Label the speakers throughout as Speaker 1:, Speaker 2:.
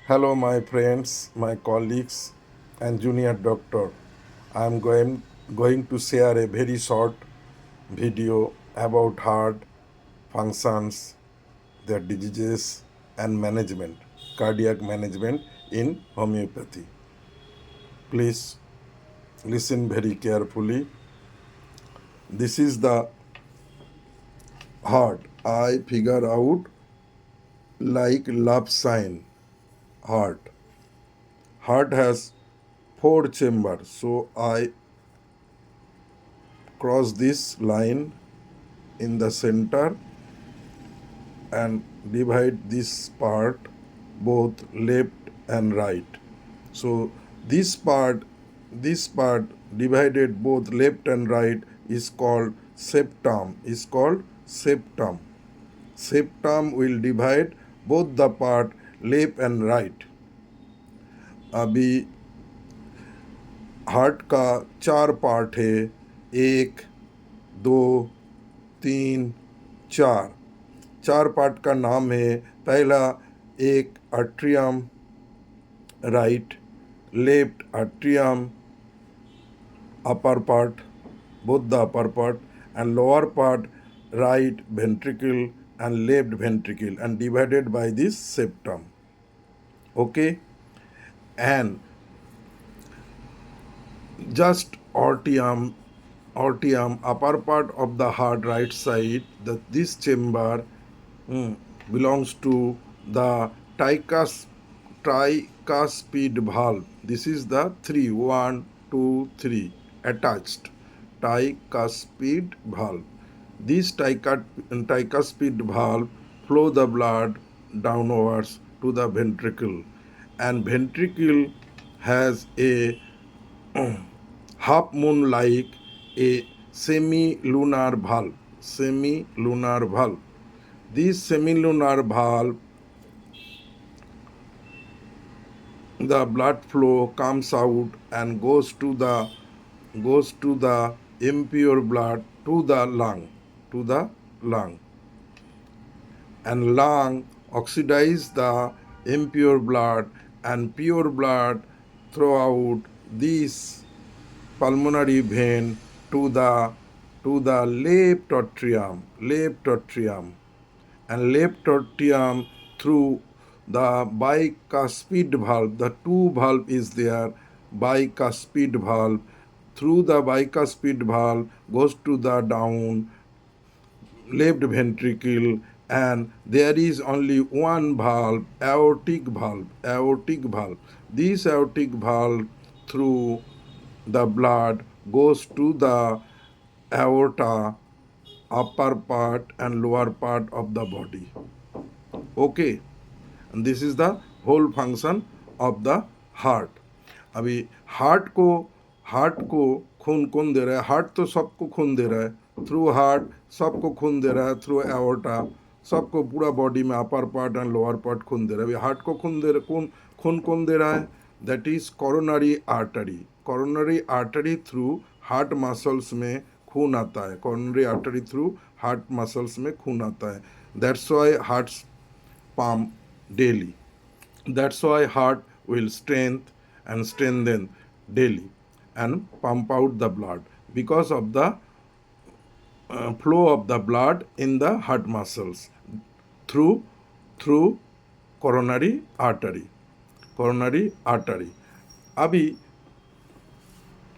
Speaker 1: Hello, my friends, my colleagues, and junior doctor. I am going to share a very short video about heart functions, their diseases, and management, cardiac management in homeopathy. Please listen very carefully. This is the heart. I figure out like love sign heart. Heart has four chambers, so I cross this line in the center and divide this part both left and right. So this part divided both left and right is called septum. Septum will divide both the part left and right. अभी heart का चार part है, एक, दो, तीन, चार। चार part का नाम है, पहला एक atrium, right, left atrium, upper part, both the upper part, and lower part, right ventricle and left ventricle, and divided by this septum. Okay, and just aortium, upper part of the heart, right side, this chamber belongs to the tricuspid valve. This is the three, one, two, three, attached tricuspid valve. This tricuspid valve flow the blood downwards to the ventricle, and ventricle has a half moon like a semi-lunar valve. This semi-lunar valve, the blood flow comes out and goes to the impure blood to the lung, and lung oxidize the impure blood, and pure blood throughout this pulmonary vein to the left atrium, and left atrium through the bicuspid valve. The two valve is there, bicuspid valve. Through the bicuspid valve goes to the down left ventricle, and there is only one valve, aortic valve. This aortic valve through the blood goes to the aorta, upper part and lower part of the body. Okay, and this is the whole function of the heart. अभी heart को खून कौन दे रहा है? Heart तो सबको खून दे रहा है, थ्रू हार्ट सबको खून दे रहा है, थ्रू एओर्टा सबको, पूरा बॉडी में upper part and lower part खून दे रहा है। अभी हार्ट को खून कौन दे रहा है? That is coronary artery through heart muscles में खून आता है, coronary artery through heart muscles में खून आता है। That's why heart pump daily. That's why heart will strengthen daily and pump out the blood because of the flow of the blood in the heart muscles through coronary artery. अभी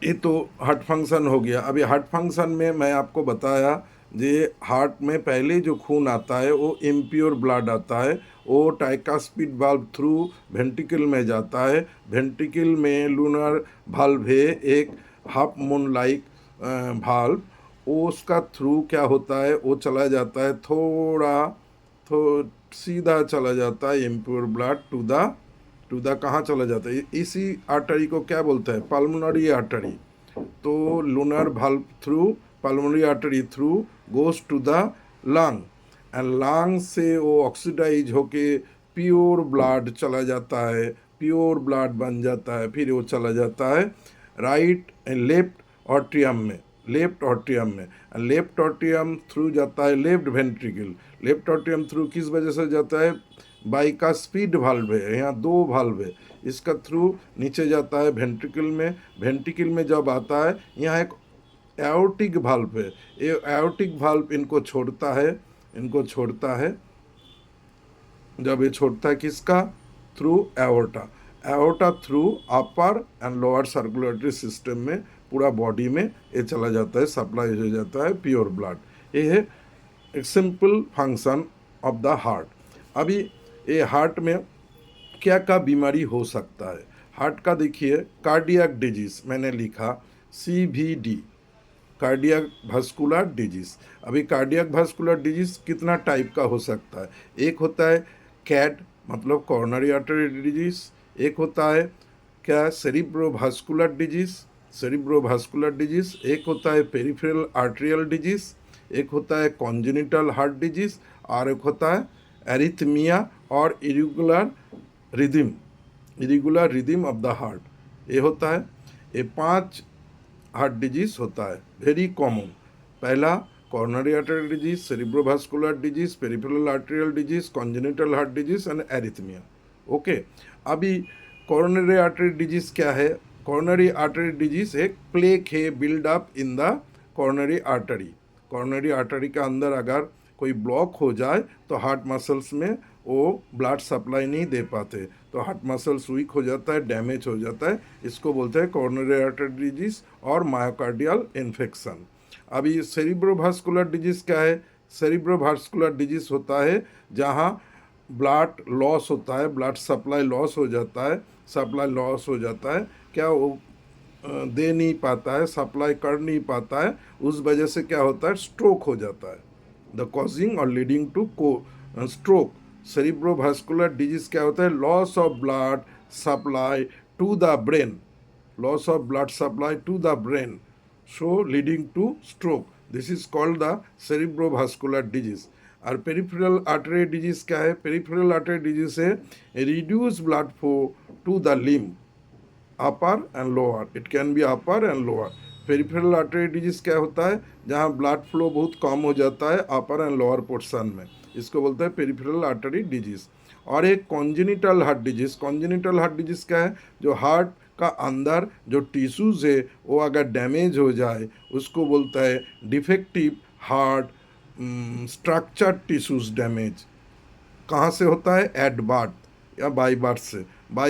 Speaker 1: ये तो heart function हो गया। अभी heart function में मैं आपको बताया, ये हार्ट में पहले जो खून आता है वो इम्प्योर ब्लड आता है, वो ट्राइकास्पिड वाल्व थ्रू वेंट्रिकल में जाता है। वेंट्रिकल में लूनर वाल्व है, एक हाफ मून लाइक वाल्व, वो उसका थ्रू क्या होता है, वो चला जाता है सीधा चला जाता है इम्प्योर ब्लड टू द कहाँ चला जाता है? इसी आर्टरी को क्या बोलते हैं? Pulmonary artery. तो lunar valve through pulmonary artery through goes to the lung, and lung से वो ऑक्सीडाइज होके प्योर ब्लड चला जाता है, प्योर ब्लड बन जाता है, फिर वो चला जाता है राइट एंड लेफ्ट ऑट्रियम में, लेफ्ट ऑट्रियम थ्रू जाता है left ventricle. Left atrium through किस वजह से जाता है? बाइकास्पीड वाल्व है, यहाँ दो वाल्व है, इसका थ्रू नीचे जाता है वेंट्रिकल में जब आता है यहाँ एक एओर्टिक वाल्व है, ये एओर्टिक वाल्व इनको छोड़ता है जब ये छोड़ता है किसका, through aorta, aorta through upper and lower circulatory system में पूरा बॉडी में ये चला जाता है, सप्लाई हो जाता है प्योर ब्लड। ये है एक simple function of the heart. अभी ये हार्ट में क्या क्या बीमारी हो सकता है, हार्ट का देखिए कार्डियक डिजीज मैंने लिखा CVD, कार्डियक भास्कुलर डिजीज। अभी कार्डियक भास्कुलर डिजीज कितना टाइप का हो सकता है, एक होता है कैड मतलब कॉर्नरी आर्टरी डिजीज, एक होता है क्या सेरिब्रोवास्कुलर डिजीज, एक होता है पेरिफेरल आर्टेरियल डिजीज, एक होता है कॉन्जेनिटल हार्ट डिजीज, और एक होता है एरिथमिया और irregular rhythm of the heart. ये होता है, ये 5 हार्ट डिजीज होता है वेरी कॉमन। पहला coronary artery disease, cerebrovascular disease, peripheral arterial disease, congenital heart disease and arrhythmia. Okay, अभी कॉर्नरी आर्टरी डिजीज क्या है, कॉर्नरी आर्टरी डिजीज एक प्लेक है build up in the coronary artery का अंदर अगर कोई ब्लॉक हो जाए तो हार्ट मसल्स में वो ब्लड सप्लाई नहीं दे पाते, तो हार्ट मसल्स वीक हो जाता है, डैमेज हो जाता है, इसको बोलते हैं कॉर्नरी आर्टरी डिजीज और मायोकार्डियल इन्फेक्शन। अभी सेरिब्रोवास्कुलर डिजीज क्या है, सेरिब्रोवास्कुलर डिजीज होता है जहाँ ब्लड लॉस होता है, ब्लड सप्लाई लॉस हो जाता है, क्या वो दे नहीं पाता है, सप्लाई कर नहीं पाता है, उस वजह से क्या होता है, स्ट्रोक हो जाता है, द कॉजिंग और leading to stroke. Cerebrovascular disease क्या होता है, loss of blood supply to the brain, so leading to stroke. This is called the cerebrovascular disease. और पेरिफेरल आर्टरी डिजीज क्या है, पेरिफेरल आर्टरी डिजीज है reduce blood flow to the limb upper and lower, it can be upper and lower. Peripheral artery disease क्या होता है, जहाँ blood flow बहुत कम हो जाता है अपर एंड लोअर पोर्शन में, इसको बोलते हैं पेरिफेरल आर्टरी डिजीज। और एक कॉन्जेनिटल हार्ट डिजीज क्या है, जो हार्ट का अंदर जो टिश्यूज़ है वो अगर डैमेज हो जाए उसको बोलता है defective heart structure tissues damage. कहाँ से होता है, एट बर्थ या बाई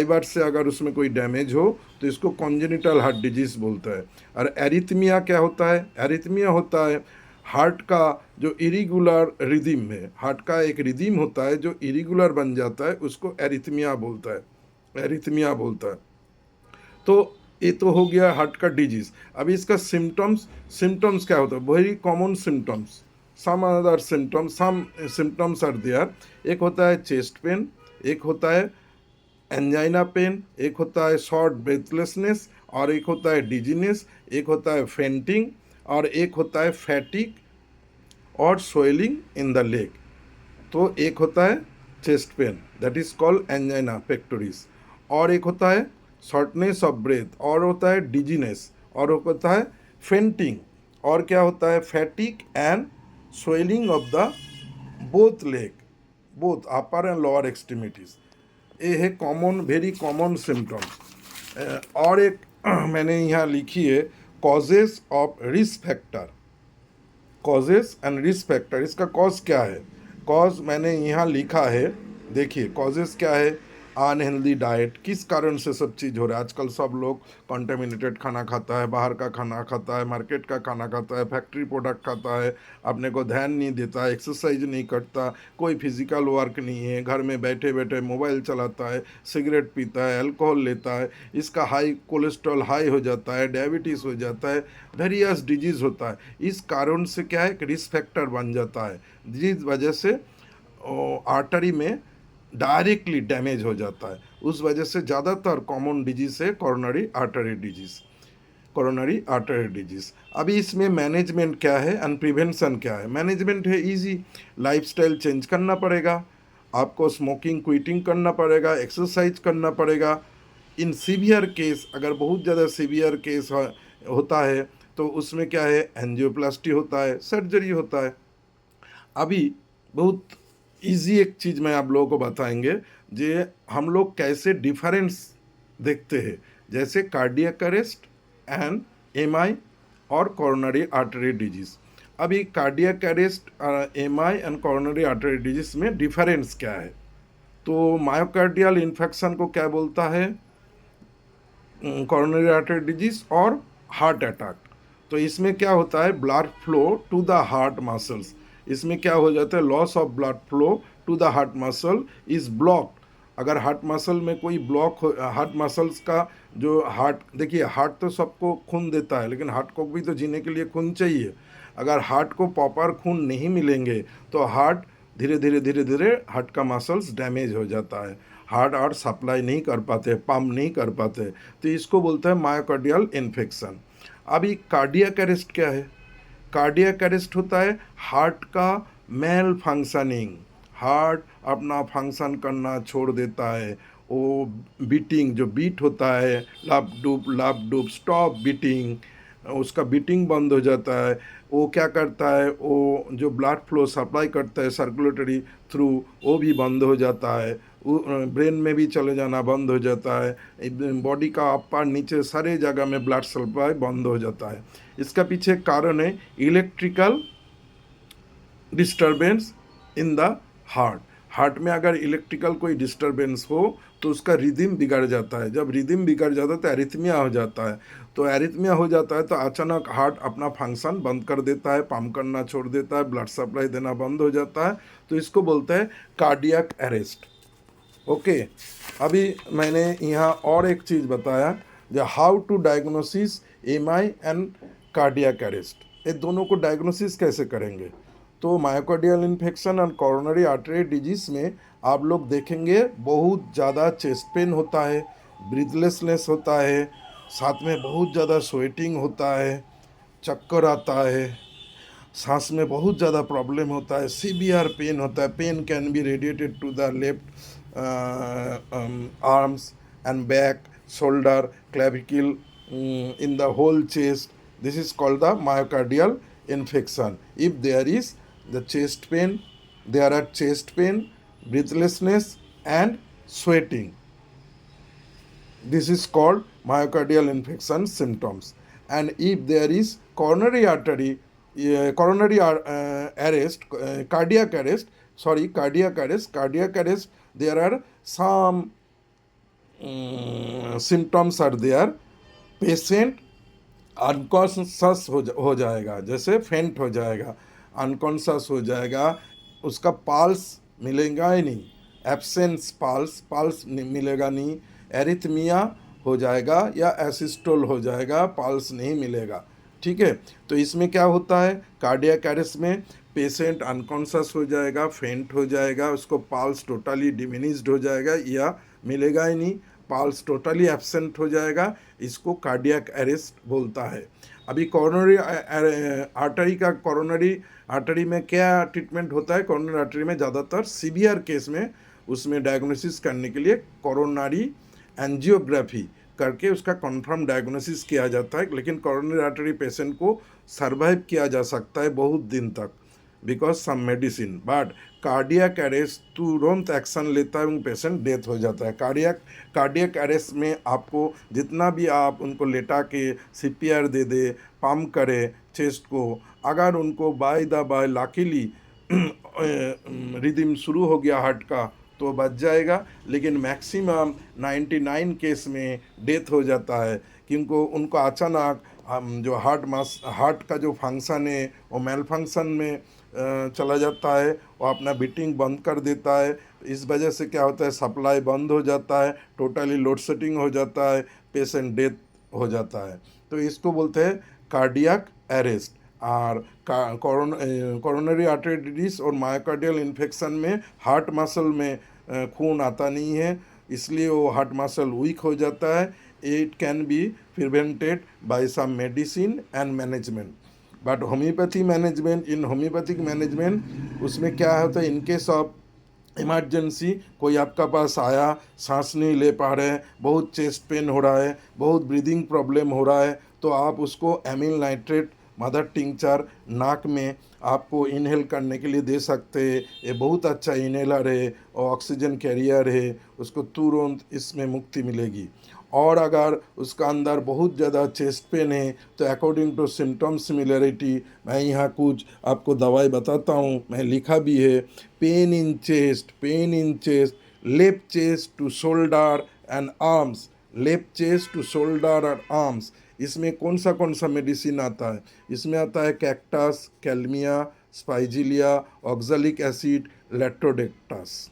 Speaker 1: बर्थ से अगर उसमें कोई डैमेज हो तो इसको कॉन्जेनिटल हार्ट डिजीज बोलता है। और एरिथमिया क्या होता है, एरिथमिया होता है हार्ट का जो इरेगुलर रिदम है, हार्ट का एक रिदम होता है जो इरेगुलर बन जाता है, उसको एरिथमिया बोलता है। तो ये तो हो गया हार्ट का डिजीज। अभी इसका सिम्टम्स क्या होता है, very common symptoms, some symptoms are there. एक होता है चेस्ट पेन, एक होता है एंजाइना पेन, एक होता है शॉर्ट ब्रेथलेसनेस, और एक होता है डिजीनेस, एक होता है फेंटिंग, और एक होता है फैटिक और स्वेलिंग इन द लेग। तो एक होता है chest pain, that is called angina pectoris, और एक होता है शॉर्टनेस ऑफ ब्रेथ, और होता है डिजीनेस, और होता है फेंटिंग, और क्या होता है फैटिक and swelling of the both leg, both upper and lower extremities. ये है कॉमन, वेरी कॉमन सिम्टम्स। और एक मैंने यहाँ लिखी है कॉजेस ऑफ रिस्क फैक्टर। इसका कॉज क्या है, कॉज मैंने यहाँ लिखा है, देखिए कॉजेस क्या है, अनहेल्दी डाइट, किस कारण से सब चीज़ हो रहा है। आजकल सब लोग कॉन्टेमिनेटेड खाना खाता है, बाहर का खाना खाता है, मार्केट का खाना खाता है, फैक्ट्री प्रोडक्ट खाता है, अपने को ध्यान नहीं देता, एक्सरसाइज नहीं करता, कोई फिजिकल वर्क नहीं है, घर में बैठे बैठे मोबाइल चलाता है, सिगरेट पीता है, अल्कोहल लेता है, इसका हाई कोलेस्ट्रॉल हाई हो जाता है, डायबिटीज़ हो जाता है, वेरियस डिजीज़ होता है। इस कारण से क्या है, एक रिस्क फैक्टर बन जाता है, जिस वजह से आर्टरी में डायरेक्टली डैमेज हो जाता है। उस वजह से ज़्यादातर कॉमन डिजीज है कॉर्नरी आर्टरी डिजीज। अभी इसमें मैनेजमेंट क्या है एंड प्रिवेंशन क्या है। मैनेजमेंट है इजी, लाइफस्टाइल चेंज करना पड़ेगा, आपको स्मोकिंग क्विटिंग करना पड़ेगा, एक्सरसाइज करना पड़ेगा। इन सीवियर केस, अगर बहुत ज़्यादा सीवियर केस होता है तो उसमें क्या है, एंजियोप्लास्टी होता है, सर्जरी होता है। अभी बहुत इजी एक चीज़ मैं आप लोगों को बताएंगे, जे हम लोग कैसे डिफरेंस देखते हैं, जैसे कार्डियक अरेस्ट एंड एमआई और कोरोनरी आर्टरी डिजीज। अभी cardiac arrest, MI and coronary artery disease में डिफरेंस क्या है? तो मायोकार्डियल इन्फेक्शन को क्या बोलता है? कोरोनरी आर्टरी डिजीज और हार्ट अटैक। तो इसमें क्या होता है? Blood flow to the heart muscles, इसमें क्या हो जाता है? Loss of blood flow to the heart muscle is blocked. अगर हार्ट मसल में कोई ब्लॉक हो, हार्ट मसल्स का जो हार्ट, देखिए हार्ट तो सबको खून देता है, लेकिन हार्ट को भी तो जीने के लिए खून चाहिए। अगर हार्ट को प्रॉपर खून नहीं मिलेंगे तो हार्ट धीरे धीरे धीरे धीरे हार्ट का मसल्स डैमेज हो जाता है, हार्ट और सप्लाई नहीं कर पाते, पंप नहीं कर पाते, तो इसको बोलते हैं मायोकार्डियल इन्फेक्शन। अभी कार्डियक अरेस्ट क्या है? कार्डियक अरेस्ट होता है हार्ट का मेल फंक्शनिंग, हार्ट अपना फंक्शन करना छोड़ देता है, वो बीटिंग जो बीट होता है, लप डुप स्टॉप बीटिंग, उसका बीटिंग बंद हो जाता है। वो क्या करता है? वो जो ब्लड फ्लो सप्लाई करता है सर्कुलेटरी थ्रू, वो भी बंद हो जाता है, ब्रेन में भी चले जाना बंद हो जाता है, बॉडी का अपर नीचे सारे जगह में ब्लड सप्लाई बंद हो जाता है। इसका पीछे कारण है electrical disturbance in the heart. Heart में अगर इलेक्ट्रिकल कोई डिस्टरबेंस हो तो उसका रिदम बिगड़ जाता है, जब रिदम बिगड़ जाता है तो एरिथमिया हो जाता है, तो एरिथमिया हो जाता है तो अचानक हार्ट अपना फंक्शन बंद कर देता है, पंप करना छोड़ देता है, ब्लड सप्लाई देना बंद हो जाता है, तो इसको बोलते हैं कार्डियक अरेस्ट। ओके, अभी मैंने यहाँ और एक चीज़ बताया, जो how to diagnosis MI and cardiac arrest, ये दोनों को डायग्नोसिस कैसे करेंगे? तो मायोकार्डियल इन्फेक्शन और कोरोनरी आर्टरी डिजीज में आप लोग देखेंगे बहुत ज़्यादा चेस्ट पेन होता है, ब्रीथलेसनेस होता है, साथ में बहुत ज़्यादा स्वेटिंग होता है, चक्कर आता है, सांस में बहुत ज़्यादा प्रॉब्लम होता है, सीवियर पेन होता है, pain can be radiated to the left arms and back, shoulder, clavicle, in the whole chest. This is called the myocardial infection. If there is the chest pain, there are chest pain, breathlessness and sweating. This is called myocardial infection symptoms. And if there is coronary artery, arrest, cardiac arrest, there are some symptoms are there. Patient unconscious हो जाएगा, जैसे फेंट हो जाएगा, unconscious हो जाएगा, उसका पाल्स मिलेगा ही नहीं, एब्सेंस पाल्स मिलेगा नहीं, एरिथमिया हो जाएगा या एसिस्टोल हो जाएगा, पाल्स नहीं मिलेगा। ठीक है, तो इसमें क्या होता है? कार्डियक अरेस्ट में पेशेंट अनकॉन्शस हो जाएगा, फेंट हो जाएगा, उसको पाल्स टोटली डिमिनिश्ड हो जाएगा या मिलेगा ही नहीं, पाल्स टोटली एब्सेंट हो जाएगा, इसको कार्डियक अरेस्ट बोलता है। अभी कोरोनरी आर्टरी में क्या ट्रीटमेंट होता है? कोरोनरी आर्टरी में ज़्यादातर सीवियर केस में उसमें डायग्नोसिस करने के लिए कोरोनरी एंजियोग्राफी करके उसका कंफर्म डायग्नोसिस किया जाता है, लेकिन कोरोनरी आर्टरी पेशेंट को सर्वाइव किया जा सकता है बहुत दिन तक because some medicine, but cardiac arrest तुरंत एक्शन लेता है और पेशेंट डेथ हो जाता है। कार्डियक अरेस्ट में आपको जितना भी आप उनको लेटा के सीपीआर दे दे, पंप करे चेस्ट को, अगर उनको बाय द बाय लाकीली रिदम शुरू हो गया हार्ट का तो बच जाएगा, लेकिन मैक्सिमम 99 केस में डेथ हो जाता है, क्योंकि उनको अचानक जो हार्ट का जो फंक्शन है वो मेल फंक्शन में चला जाता है, वो अपना बीटिंग बंद कर देता है। इस वजह से क्या होता है? सप्लाई बंद हो जाता है, टोटली लोड सेटिंग हो जाता है, पेशेंट डेथ हो जाता है, तो इसको बोलते हैं कार्डियक अरेस्ट। और कोरोनरी आर्टरी डिजीज और मायोकार्डियल इन्फेक्शन में हार्ट मसल में खून आता नहीं है, इसलिए वो हार्ट मसल वीक हो जाता है। It can be prevented by some medicine and management, but homeopathic management उसमें क्या होता है? इनकेस ऑफ इमरजेंसी कोई आपका पास आया, सांस नहीं ले पा रहे हैं, बहुत चेस्ट पेन हो रहा है, बहुत ब्रीदिंग प्रॉब्लम हो रहा है, तो आप उसको एमिल नाइट्रेट मदर टिंचर नाक में आपको इनहेल करने के लिए दे सकते हैं। ये बहुत अच्छा इनहेलर है और ऑक्सीजन कैरियर है, उसको तुरंत इसमें मुक्ति मिलेगी। और अगर उसका अंदर बहुत ज़्यादा चेस्ट पेन है तो अकॉर्डिंग टू सिम्टम सिमिलरिटी मैं यहाँ कुछ आपको दवाई बताता हूँ, मैं लिखा भी है। Pain in chest, left chest to shoulder and arms, left chest to shoulder और आर्म्स। इसमें कौन सा मेडिसिन आता है? इसमें आता है cactus, kalmia, spigelia, oxalic acid, latrodectus.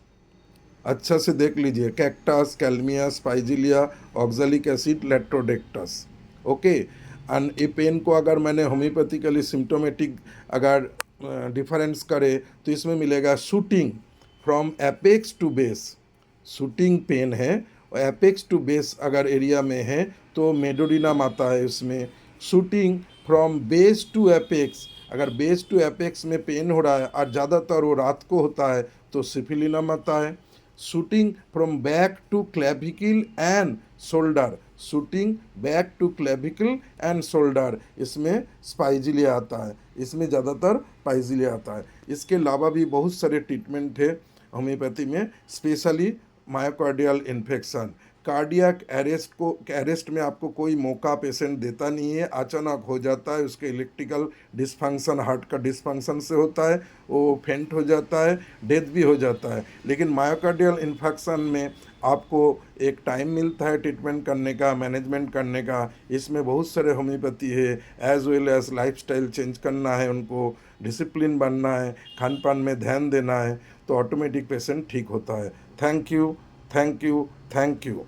Speaker 1: अच्छा से देख लीजिए, cactus, kalmia, spigelia, oxalic acid, latrodectus. Okay. And ये पेन को अगर मैंने होम्योपैथिकली सिम्टोमेटिक अगर डिफरेंस करे तो इसमें मिलेगा shooting from apex to base. Shooting pain है और एपेक्स टू बेस अगर एरिया में है तो मेडोडिनम आता है उसमें। Shooting from base to apex, अगर बेस टू एपेक्स में पेन हो रहा है और ज़्यादातर वो रात को होता है तो सिफिलिनम आता है। Shooting from back to clavicle and shoulder, shooting back to clavicle and shoulder, इसमें स्पाइजिलिया आता है, इसमें ज़्यादातर पाइजिलिया आता है। इसके अलावा भी बहुत सारे ट्रीटमेंट है होम्योपैथी में, specially myocardial infection. Cardiac arrest में आपको कोई मौका पेशेंट देता नहीं है, अचानक हो जाता है, उसके इलेक्ट्रिकल डिस्फंक्शन, हार्ट का डिस्फंक्शन से होता है, वो फेंट हो जाता है, डेथ भी हो जाता है। लेकिन मायोकार्डियल इन्फेक्शन में आपको एक टाइम मिलता है ट्रीटमेंट करने का, मैनेजमेंट करने का। इसमें बहुत सारे होम्योपैथी है, as well as lifestyle change करना है, उनको डिसिप्लिन बनना है, खान पान में ध्यान देना है, तो ऑटोमेटिक पेशेंट ठीक होता है। Thank you, thank you, thank you.